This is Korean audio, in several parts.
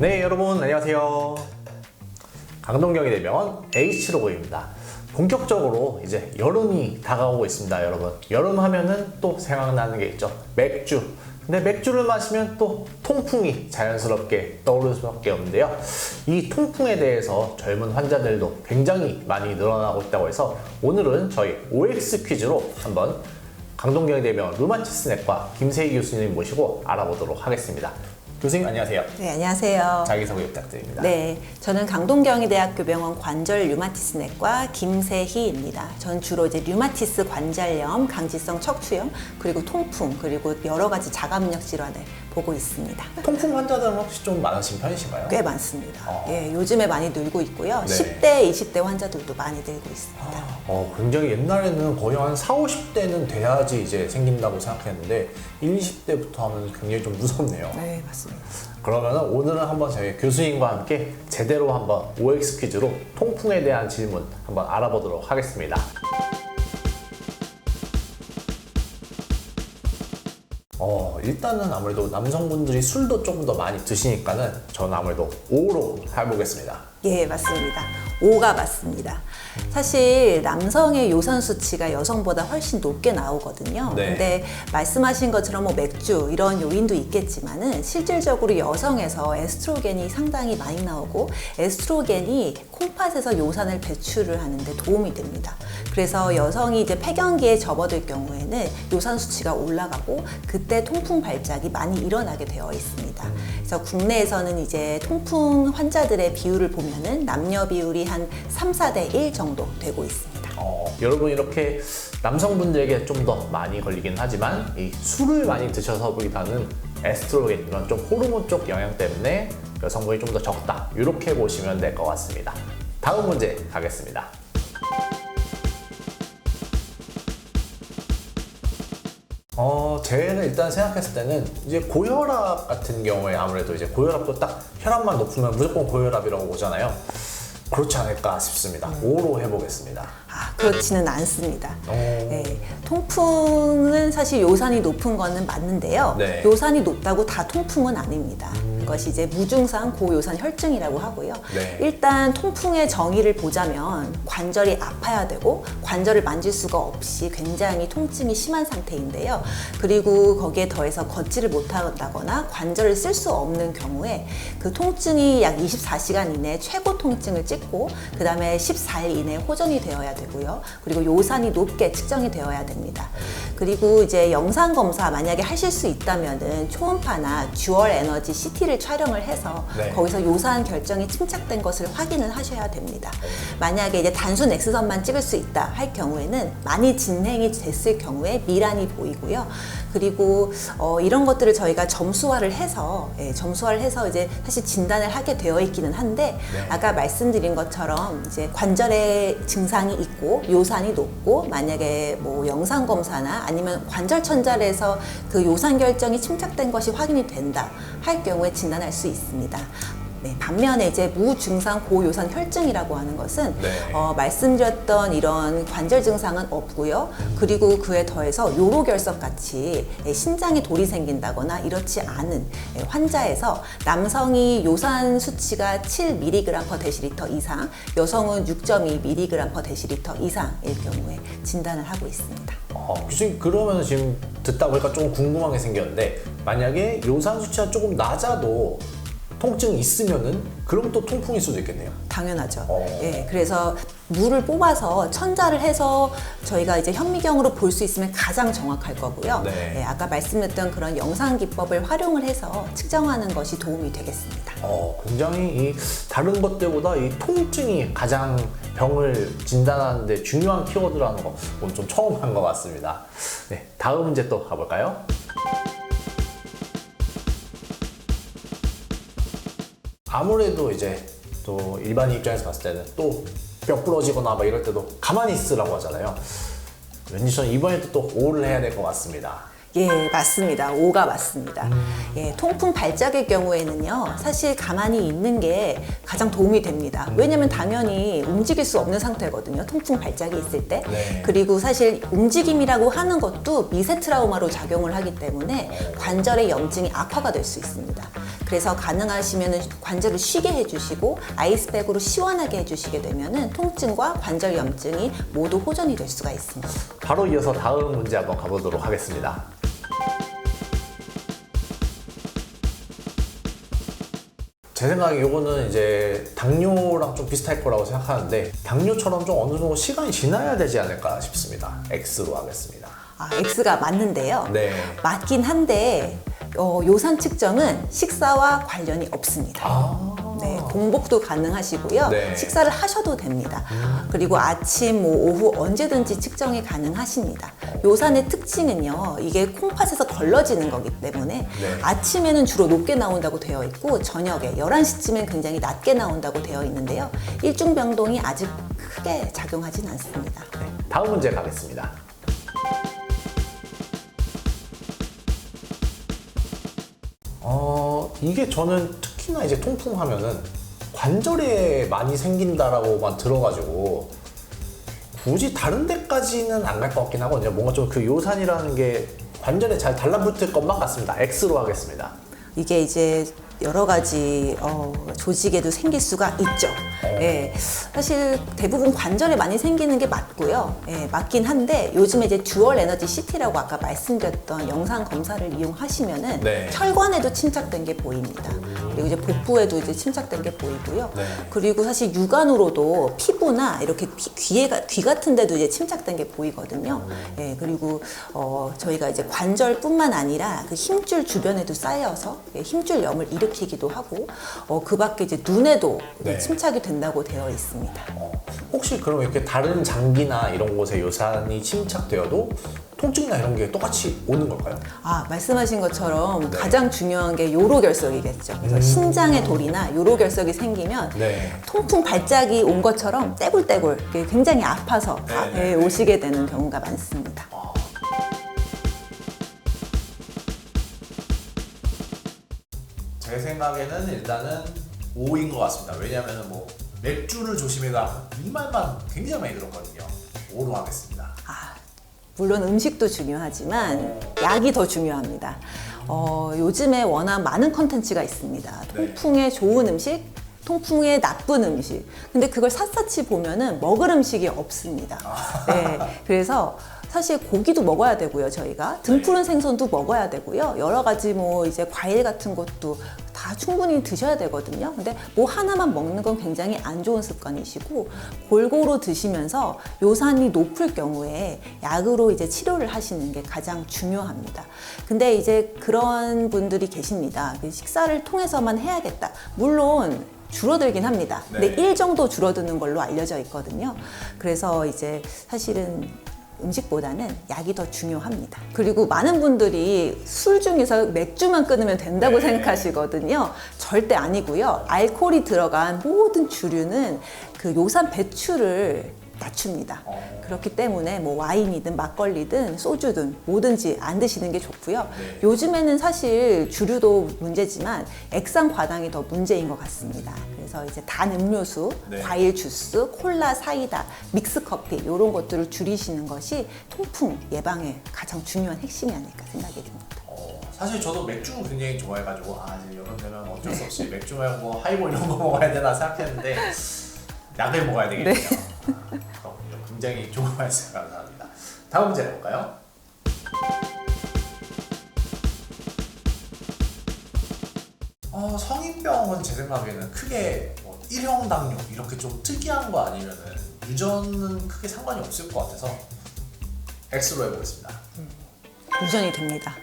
네, 여러분 안녕하세요. 강동경이 대병원 H로고입니다. 본격적으로 이제 여름이 다가오고 있습니다, 여러분. 여름 하면은 또 생각나는 게 있죠. 맥주. 근데 맥주를 마시면 또 통풍이 자연스럽게 떠오를 수밖에 없는데요. 이 통풍에 대해서 젊은 환자들도 굉장히 많이 늘어나고 있다고 해서 오늘은 저희 OX 퀴즈로 한번 강동경이 대병원 루마티스 내과 김세희 교수님 모시고 알아보도록 하겠습니다. 교수님 안녕하세요. 네, 안녕하세요. 자기소개 부탁드립니다. 네, 저는 강동경희대학교 병원 관절 류마티스 내과 김세희입니다. 전 주로 이제 류마티스 관절염, 강지성 척추염, 그리고 통풍, 그리고 여러 가지 자가면역 질환을 보고 있습니다. 통풍 환자들은 혹시 좀 많으신 편이신가요? 꽤 많습니다. 예, 요즘에 많이 늘고 있고요. 네. 10대, 20대 환자들도 많이 늘고 있습니다. 굉장히 옛날에는 거의 한 40, 50대는 돼야지 이제 생긴다고 생각했는데 20대부터 하면 굉장히 좀 무섭네요. 네, 맞습니다. 그러면 오늘은 한번 저희 교수님과 함께 제대로 한번 OX 퀴즈로 통풍에 대한 질문 한번 알아보도록 하겠습니다. 일단은 아무래도 남성분들이 술도 조금 더 많이 드시니까는 저는 아무래도 O로 해보겠습니다. 예, 맞습니다. 5가 맞습니다. 사실 남성의 요산 수치가 여성보다 훨씬 높게 나오거든요. 네. 근데 말씀하신 것처럼 뭐 맥주 이런 요인도 있겠지만은 실질적으로 여성에서 에스트로겐이 상당히 많이 나오고 에스트로겐이 콩팥에서 요산을 배출을 하는데 도움이 됩니다. 그래서 여성이 이제 폐경기에 접어들 경우에는 요산 수치가 올라가고 그때 통풍 발작이 많이 일어나게 되어 있습니다. 그래서 국내에서는 이제 통풍 환자들의 비율을 보면은 남녀 비율이 한 3, 4대 1 정도 되고 있습니다. 여러분 이렇게 남성분들에게 좀 더 많이 걸리긴 하지만 이 술을 많이 드셔서보다는 에스트로겐 이런 좀 호르몬 쪽 영향 때문에 여성분이 좀 더 적다 이렇게 보시면 될 것 같습니다. 다음 문제 가겠습니다. 제가 일단 생각했을 때는 이제 고혈압 같은 경우에 아무래도 이제 고혈압도 딱 혈압만 높으면 무조건 고혈압이라고 보잖아요. 그렇지 않을까 싶습니다. 5로 해보겠습니다. 그렇지는 않습니다. 네, 통풍은 사실 요산이 높은 거는 맞는데요. 네. 요산이 높다고 다 통풍은 아닙니다. 그것이 이제 무증상 고요산 혈증이라고 하고요. 네. 일단 통풍의 정의를 보자면 관절이 아파야 되고 관절을 만질 수가 없이 굉장히 통증이 심한 상태인데요. 그리고 거기에 더해서 걷지를 못한다거나 관절을 쓸 수 없는 경우에 그 통증이 약 24시간 이내에 최고 통증을 찍고 그 다음에 14일 이내에 호전이 되어야 되고요. 그리고 요산이 높게 측정이 되어야 됩니다. 그리고 이제 영상 검사 만약에 하실 수 있다면은 초음파나 듀얼 에너지 CT를 촬영을 해서 네. 거기서 요산 결정이 침착된 것을 확인을 하셔야 됩니다. 만약에 이제 단순 X선만 찍을 수 있다 할 경우에는 많이 진행이 됐을 경우에 미란이 보이고요. 그리고 이런 것들을 저희가 점수화를 해서 이제 사실 진단을 하게 되어 있기는 한데 네. 아까 말씀드린 것처럼 이제 관절에 증상이 있고 요산이 높고 만약에 뭐 영상 검사나 아니면 관절 천잘에서 그 요산 결정이 침착된 것이 확인이 된다 할 경우에 진단할 수 있습니다. 네, 반면에 이제 무증상 고요산 혈증이라고 하는 것은 네. 말씀드렸던 이런 관절 증상은 없고요. 그리고 그에 더해서 요로결석 같이 신장에 돌이 생긴다거나 이렇지 않은 환자에서 남성이 요산 수치가 7mg/dL 이상, 여성은 6.2mg/dL 이상일 경우에 진단을 하고 있습니다. 교수님 그러면 지금 듣다 보니까 조금 궁금한 게 생겼는데 만약에 요산 수치가 조금 낮아도 통증이 있으면은 그럼 또 통풍일 수도 있겠네요. 당연하죠. 예, 그래서 물을 뽑아서 천자를 해서 저희가 이제 현미경으로 볼 수 있으면 가장 정확할 거고요. 네. 예, 아까 말씀드렸던 그런 영상 기법을 활용을 해서 측정하는 것이 도움이 되겠습니다. 굉장히 이 다른 것들보다 이 통증이 가장 병을 진단하는 데 중요한 키워드라는 거 오늘 좀 처음 한 것 같습니다. 네, 다음 문제 또 가볼까요? 아무래도 이제 또 일반인 입장에서 봤을 때는 또 뼈 부러지거나 막 이럴 때도 가만히 있으라고 하잖아요. 왠지 저는 이번에도 또 5를 해야 될 것 같습니다. 예, 맞습니다. 5가 맞습니다. 예, 통풍 발작의 경우에는요, 사실 가만히 있는 게 가장 도움이 됩니다. 왜냐면 당연히 움직일 수 없는 상태거든요. 통풍 발작이 있을 때. 네. 그리고 사실 움직임이라고 하는 것도 미세 트라우마로 작용을 하기 때문에 관절의 염증이 악화가 될 수 있습니다. 그래서 가능하시면 관절을 쉬게 해주시고 아이스백으로 시원하게 해주시게 되면 통증과 관절 염증이 모두 호전이 될 수가 있습니다. 바로 이어서 다음 문제 한번 가보도록 하겠습니다. 제 생각에 이거는 이제 당뇨랑 좀 비슷할 거라고 생각하는데 당뇨처럼 좀 어느 정도 시간이 지나야 되지 않을까 싶습니다. X로 하겠습니다. X가 맞는데요. 네. 맞긴 한데 요산 측정은 식사와 관련이 없습니다. 네, 공복도 가능하시고요. 네. 식사를 하셔도 됩니다. 그리고 아침, 오후 언제든지 측정이 가능하십니다. 요산의 특징은요, 이게 콩팥에서 걸러지는 거기 때문에 네. 아침에는 주로 높게 나온다고 되어 있고 저녁에 11시쯤엔 굉장히 낮게 나온다고 되어 있는데요. 일중병동이 아직 크게 작용하진 않습니다. 네. 다음 문제 가겠습니다. 이게 저는 특히나 이제 통풍하면은 관절에 많이 생긴다라고만 들어가지고 굳이 다른 데까지는 안 갈 것 같긴 하거든요. 뭔가 좀 그 요산이라는 게 관절에 잘 달라붙을 것만 같습니다. X로 하겠습니다. 이게 이제 여러 가지 조직에도 생길 수가 있죠. 예, 사실 대부분 관절에 많이 생기는 게 맞고요. 예, 맞긴 한데 요즘에 이제 듀얼 에너지 CT라고 아까 말씀드렸던 영상 검사를 이용하시면은 네. 혈관에도 침착된 게 보입니다. 그리고 이제 복부에도 이제 침착된 게 보이고요. 네. 그리고 사실 육안으로도 피부나 이렇게 귀 같은 데도 이제 침착된 게 보이거든요. 예, 그리고 저희가 이제 관절뿐만 아니라 그 힘줄 주변에도 쌓여서 힘줄염을 일으키기도 하고 그 밖에 이제 눈에도 네. 침착이 된다고 되어 있습니다. 혹시 그럼 이렇게 다른 장기나 이런 곳에 요산이 침착되어도 통증이나 이런 게 똑같이 오는 걸까요? 말씀하신 것처럼 네. 가장 중요한 게 요로결석이겠죠. 그래서 신장에 돌이나 요로결석이 생기면 네. 통풍 발작이 온 것처럼 떼굴떼굴 굉장히 아파서 네. 오시게 되는 경우가 많습니다. 제 생각에는 일단은 O인 것 같습니다. 왜냐하면 뭐 맥주를 조심해라 이 말만 굉장히 많이 들었거든요. O로 하겠습니다. 물론 음식도 중요하지만 약이 더 중요합니다. 요즘에 워낙 많은 컨텐츠가 있습니다. 통풍에 좋은 음식, 통풍에 나쁜 음식. 근데 그걸 샅샅이 보면은 먹을 음식이 없습니다. 네, 그래서 사실 고기도 먹어야 되고요, 저희가 등푸른 생선도 먹어야 되고요, 여러 가지 뭐 이제 과일 같은 것도 다 충분히 드셔야 되거든요. 근데 뭐 하나만 먹는 건 굉장히 안 좋은 습관이시고 골고루 드시면서 요산이 높을 경우에 약으로 이제 치료를 하시는 게 가장 중요합니다. 근데 이제 그런 분들이 계십니다. 식사를 통해서만 해야겠다. 물론 줄어들긴 합니다. 근데 네. 1 정도 줄어드는 걸로 알려져 있거든요. 그래서 이제 사실은 음식보다는 약이 더 중요합니다. 그리고 많은 분들이 술 중에서 맥주만 끊으면 된다고 생각하시거든요. 절대 아니고요. 알코올이 들어간 모든 주류는 그 요산 배출을 낮춥니다. 그렇기 때문에 뭐 와인이든 막걸리든 소주든 뭐든지 안 드시는 게 좋고요. 네. 요즘에는 사실 주류도 문제지만 액상 과당이 더 문제인 것 같습니다. 그래서 이제 단 음료수, 네. 과일 주스, 콜라, 사이다, 믹스 커피 이런 것들을 줄이시는 것이 통풍 예방에 가장 중요한 핵심이 아닐까 생각이 듭니다. 사실 저도 맥주 굉장히 좋아해가지고 이제 여름 되면 어쩔 수 없이 맥주 말고 뭐 하이볼 이런 거 먹어야 되나 생각했는데 약을 먹어야 되겠네요. 그렇군요. 굉장히 좋은 말씀 감사합니다. 다음 문제 볼까요? 성인병은 제 생각에는 크게 뭐 1형 당뇨 이렇게 좀 특이한 거 아니면은 유전은 크게 상관이 없을 것 같아서 X로 해보겠습니다. 유전이 됩니다.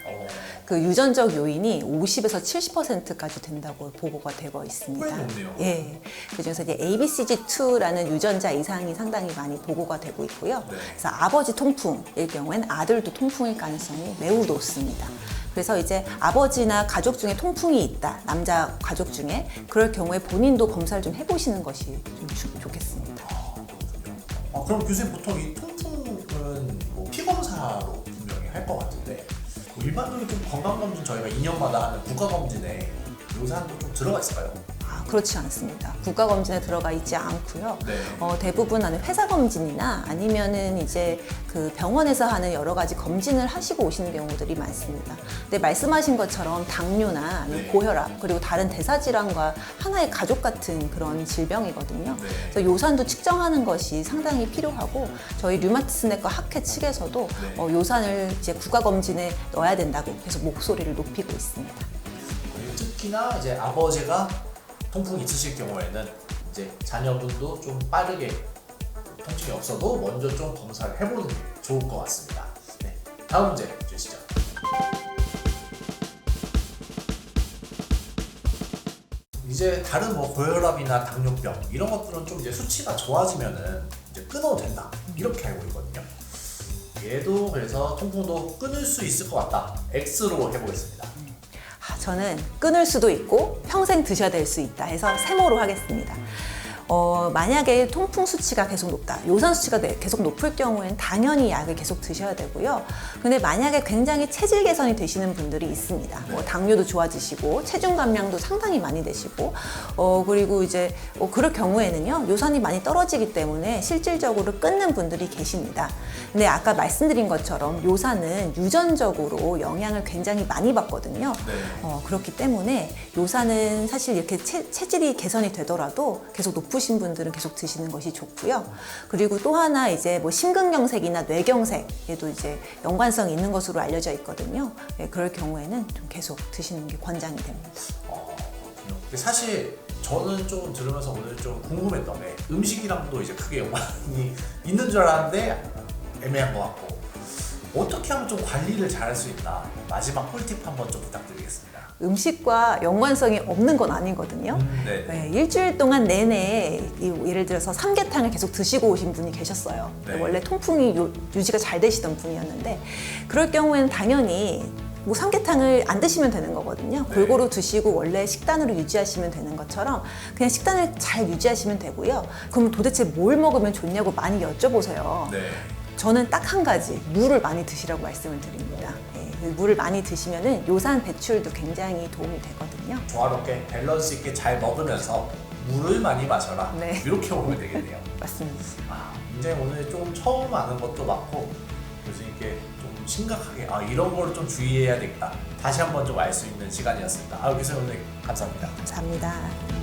그 유전적 요인이 50에서 70%까지 된다고 보고가 되고 있습니다. 꽤 높네요. 예. 그중에서 이제 ABCG2라는 유전자 이상이 상당히 많이 보고가 되고 있고요. 네. 그래서 아버지 통풍일 경우에는 아들도 통풍일 가능성이 매우 높습니다. 그래서 이제 아버지나 가족 중에 통풍이 있다, 남자 가족 중에 그럴 경우에 본인도 검사를 좀 해보시는 것이 좀 좋겠습니다. 그럼 교수님 보통 이 통풍은 뭐 피검사로 분명히 할 것 같은데 일반적인 좀 건강검진 저희가 2년마다 하는 국가검진에 요산도 좀 들어가 있을까요? 그렇지 않습니다. 국가 검진에 들어가 있지 않고요. 네. 대부분 회사 검진이나 아니면은 이제 그 병원에서 하는 여러 가지 검진을 하시고 오시는 경우들이 많습니다. 근데 말씀하신 것처럼 당뇨나 아니면 네. 고혈압 그리고 다른 대사질환과 하나의 가족 같은 그런 질병이거든요. 네. 그래서 요산도 측정하는 것이 상당히 필요하고 저희 류마티스내과 학회 측에서도 네. 요산을 이제 국가 검진에 넣어야 된다고 계속 목소리를 높이고 있습니다. 그리고 특히나 이제 아버지가 통풍이 있으실 경우에는 이제 자녀분도 좀 빠르게 통증이 없어도 먼저 좀 검사를 해보는 게 좋을 것 같습니다. 네, 다음 문제 주시죠. 이제 다른 뭐 고혈압이나 당뇨병 이런 것들은 좀 이제 수치가 좋아지면은 이제 끊어도 된다 이렇게 알고 있거든요. 얘도 그래서 통풍도 끊을 수 있을 것 같다. X로 해보겠습니다. 저는 끊을 수도 있고 평생 드셔야 될 수 있다 해서 세모로 하겠습니다. 만약에 통풍 수치가 계속 높다, 요산 수치가 계속 높을 경우에는 당연히 약을 계속 드셔야 되고요. 근데 만약에 굉장히 체질 개선이 되시는 분들이 있습니다. 뭐 당뇨도 좋아지시고 체중 감량도 상당히 많이 되시고 그리고 이제 그럴 경우에는요 요산이 많이 떨어지기 때문에 실질적으로 끊는 분들이 계십니다. 근데 아까 말씀드린 것처럼 요산은 유전적으로 영향을 굉장히 많이 받거든요. 네. 그렇기 때문에 요산은 사실 이렇게 체질이 개선이 되더라도 계속 높으신 분들은 계속 드시는 것이 좋고요. 그리고 또 하나 이제 뭐 심근경색이나 뇌경색에도 이제 연관성이 있는 것으로 알려져 있거든요. 네, 그럴 경우에는 좀 계속 드시는 게 권장이 됩니다. 그렇군요. 근데 사실 저는 좀 들으면서 오늘 좀 궁금했던 게 음식이랑도 이제 크게 연관이 있는 줄 알았는데 애매한 것 같고 어떻게 하면 좀 관리를 잘할 수 있나 마지막 꿀팁 한번 좀 부탁드리겠습니다. 음식과 연관성이 없는 건 아니거든요. 네. 네, 일주일 동안 내내 예를 들어서 삼계탕을 계속 드시고 오신 분이 계셨어요. 네. 원래 통풍이 유지가 잘 되시던 분이었는데 그럴 경우에는 당연히 뭐 삼계탕을 안 드시면 되는 거거든요. 네. 골고루 드시고 원래 식단으로 유지하시면 되는 것처럼 그냥 식단을 잘 유지하시면 되고요. 그럼 도대체 뭘 먹으면 좋냐고 많이 여쭤보세요. 네. 저는 딱 한 가지, 물을 많이 드시라고 말씀을 드립니다. 물을 많이 드시면은 요산 배출도 굉장히 도움이 되거든요. 조화롭게 밸런스 있게 잘 먹으면서 물을 많이 마셔라. 네. 이렇게 보면 되겠네요. 맞습니다. 굉장히 오늘 좀 처음 아는 것도 많고 교수님께 좀 심각하게 이런 걸 좀 주의해야 되겠다. 다시 한번 좀 알 수 있는 시간이었습니다. 교수님 오늘 감사합니다. 감사합니다.